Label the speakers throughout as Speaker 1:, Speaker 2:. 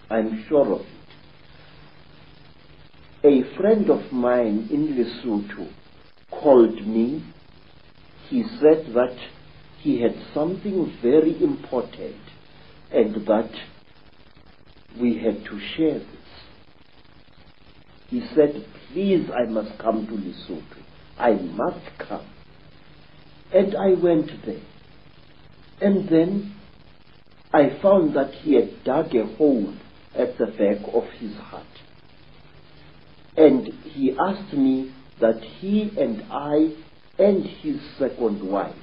Speaker 1: I'm sure of it. A friend of mine in Lesotho called me. He said that he had something very important and that we had to share this. He said, please, I must come to Lesotho. I must come. And I went there. And then I found that he had dug a hole at the back of his hut. And he asked me that he and I and his second wife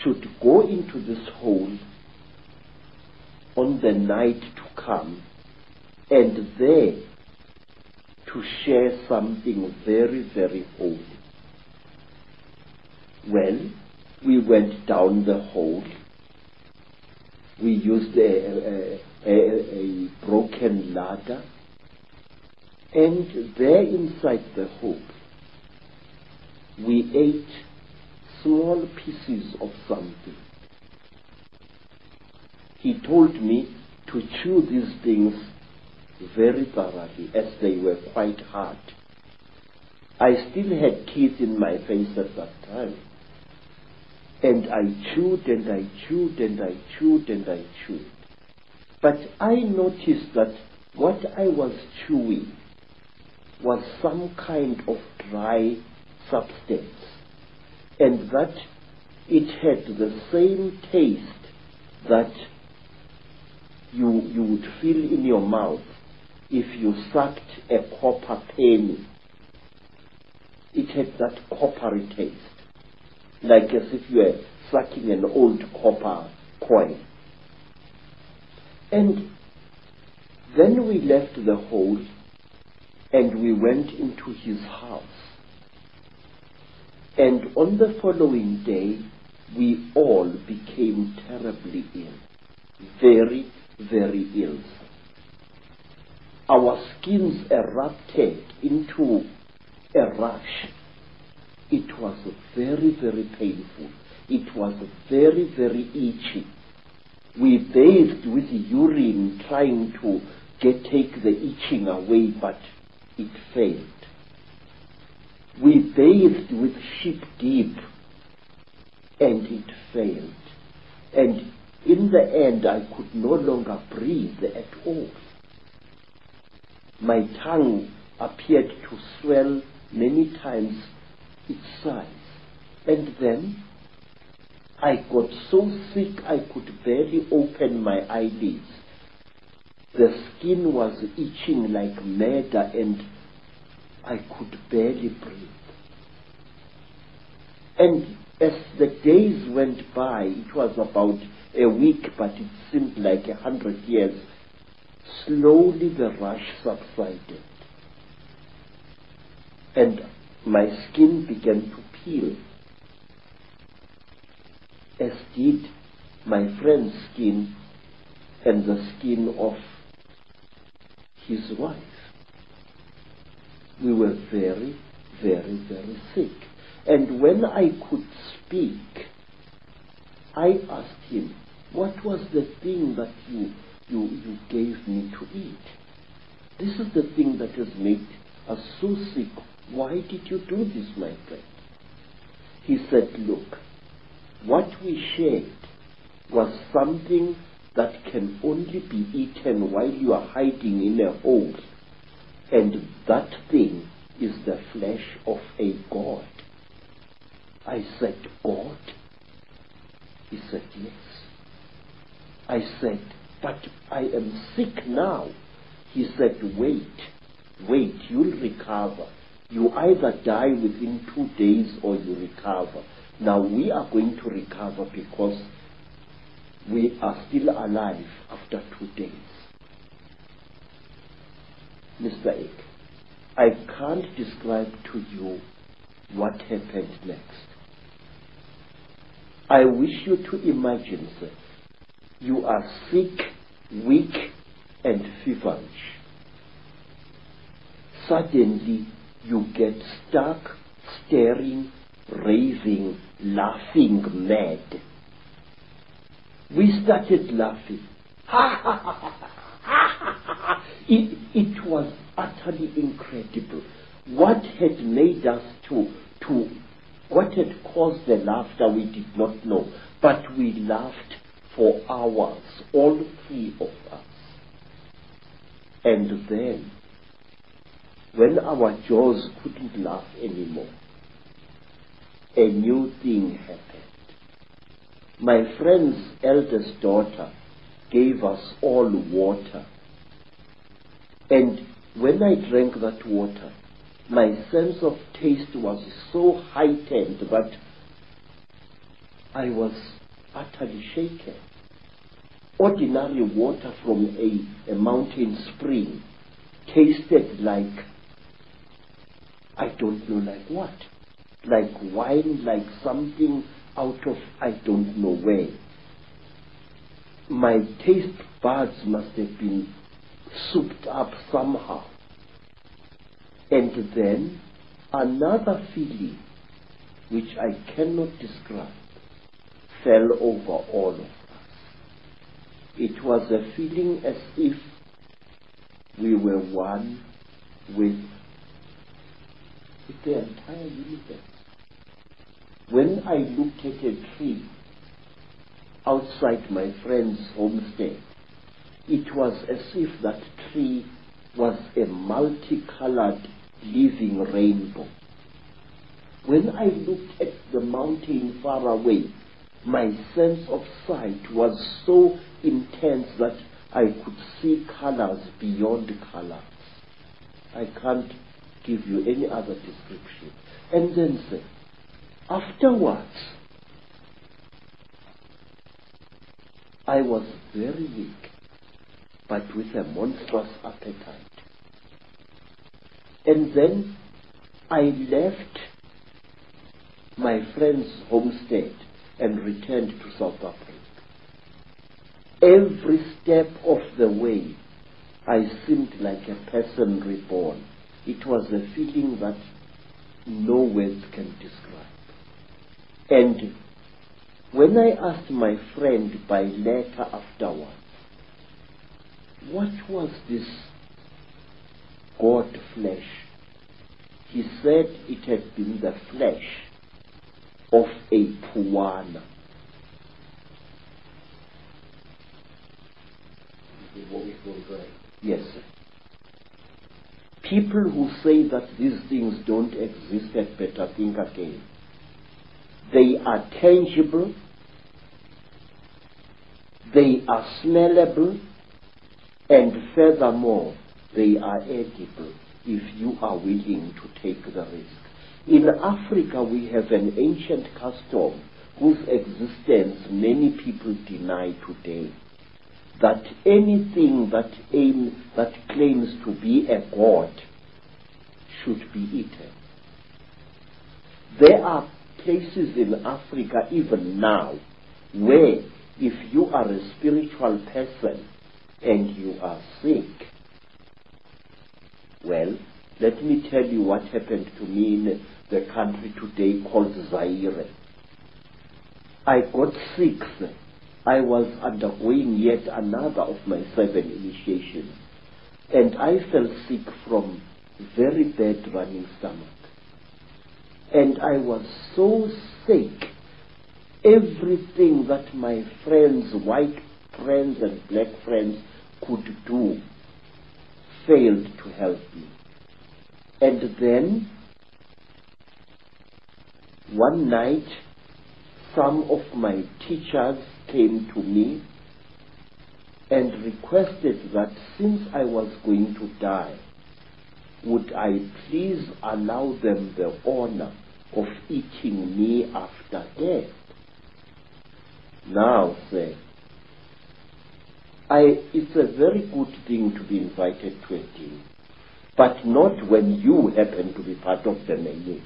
Speaker 1: should go into this hole on the night to come and there to share something very, very holy. Well, we went down the hole. We used a broken ladder, and there inside the hole we ate small pieces of something. He told me to chew these things very thoroughly, as they were quite hard. I still had teeth in my face at that time. And I chewed and I chewed and I chewed and I chewed. But I noticed that what I was chewing was some kind of dry substance, and that it had the same taste that you would feel in your mouth if you sucked a copper penny. It had that coppery taste, like as if you were sucking an old copper coin. And then we left the hole and we went into his house. And on the following day, we all became terribly ill. Very, very ill. Our skins erupted into a rash. It was very, very painful. It was very, very itchy. We bathed with urine trying to take the itching away, but it failed. We bathed with sheep dip, and it failed. And in the end, I could no longer breathe at all. My tongue appeared to swell many times its size. And then I got so sick I could barely open my eyelids. The skin was itching like mad and I could barely breathe. And as the days went by, it was about a week, but it seemed like 100 years, slowly the rash subsided. And my skin began to peel, as did my friend's skin and the skin of his wife. We were very, very, very sick. And when I could speak, I asked him, what was the thing that you gave me to eat? This is the thing that has made us so sick. Why did you do this, my friend? He said, look, what we shared was something that can only be eaten while you are hiding in a hole. And that thing is the flesh of a god. I said, God? He said, yes. I said, but I am sick now. He said, wait, you'll recover. You either die within 2 days or you recover. Now we are going to recover because we are still alive after 2 days. Mr. Icke, I can't describe to you what happened next. I wish you to imagine, sir, you are sick, weak, and feverish. Suddenly, you get stuck, staring, raving, laughing mad. We started laughing. Ha ha ha ha ha. It was utterly incredible. What had made us what had caused the laughter we did not know, but we laughed for hours, all three of us. And then, when our jaws couldn't laugh anymore, a new thing happened. My friend's eldest daughter gave us all water. And when I drank that water, my sense of taste was so heightened that I was utterly shaken. Ordinary water from a mountain spring tasted like, I don't know like what, like wine, like something out of I don't know where. My taste buds must have been souped up somehow. And then another feeling, which I cannot describe, fell over all of us. It was a feeling as if we were one with the entire universe. When I looked at a tree outside my friend's homestead, it was as if that tree was a multicolored living rainbow. When I looked at the mountain far away, my sense of sight was so intense that I could see colors beyond colors. I can't give you any other description. And then say, afterwards, I was very weak, but with a monstrous appetite. And then I left my friend's homestead and returned to South Africa. Every step of the way, I seemed like a person reborn. It was a feeling that no words can describe. And when I asked my friend by letter afterwards, what was this God flesh? He said it had been the flesh of a puana. Yes, sir. People who say that these things don't exist had better think again. They are tangible, they are smellable, and furthermore, they are edible if you are willing to take the risk. In Africa, we have an ancient custom whose existence many people deny today, that anything that claims to be a god should be eaten. There are places in Africa even now where if you are a spiritual person and you are sick, well, let me tell you what happened to me in the country today called Zaire. I got sick. I was undergoing yet another of my 7 initiations, and I fell sick from very bad running stomach. And I was so sick, everything that my friends, white friends and black friends, could do failed to help me. And then, one night, some of my teachers came to me and requested that since I was going to die, would I please allow them the honor of eating me after death? Now, sir, it's a very good thing to be invited to a dinner, but not when you happen to be part of the menu.